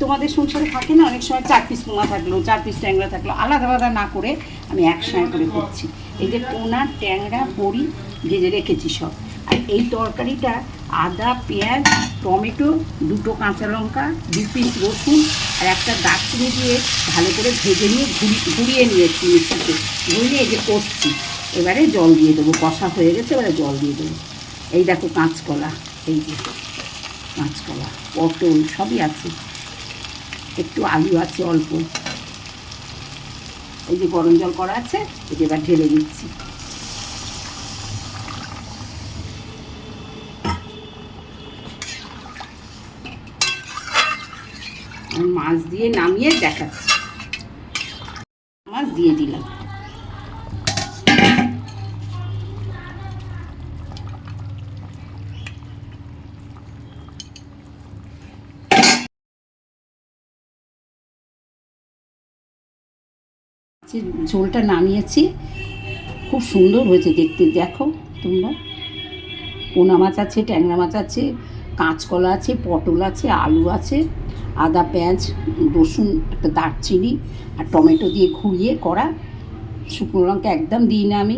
তোমাদের সংসারে থাকে না অনেক সময় 4 পিস পোনা থাকলো, 4 পিস ট্যাংরা থাকলো, আলাদা আলাদা না করে আমি একসঙ্গে করে করছি। এই যে পোনা, ট্যাংরা, বড়ি ভেজে রেখেছি সব। আর এই তরকারিটা আদা, পেঁয়াজ, টমেটো, 2টো কাঁচা লঙ্কা, 2 পিস রসুন আর একটা দারচিনি দিয়ে ভালো করে ভেজে নিয়ে ঘুরিয়ে নিয়েছি মিক্সিতে, ঘুরিয়ে এই যে করছি। এবারে জল দিয়ে দেবো, কষা হয়ে গেছে, এবারে জল দিয়ে দেবো। এই দেখো কাঁচকলা, এই যে কাঁচকলা, পটল সবই আছে, একটু আলু আছে অল্প। এই যে গরম জল করা আছে, এটা এবার ঢেলে দিচ্ছি। মাছ দিয়ে নামিয়ে দেখাচ্ছি। মাছ দিয়ে দিলাম। ঝোলটা নামিয়েছি, খুব সুন্দর হয়েছে দেখতে, দেখো তোমরা। পোনা মাছ আছে, ট্যাংরা মাছ আছে, কাঁচকলা আছে, পটল আছে, আলু আছে, আদা, পেঁয়াজ, রসুন, একটা দারচিনি আর টমেটো দিয়ে ঘুরিয়ে করা। শুকনো লঙ্কা একদম দিই না আমি।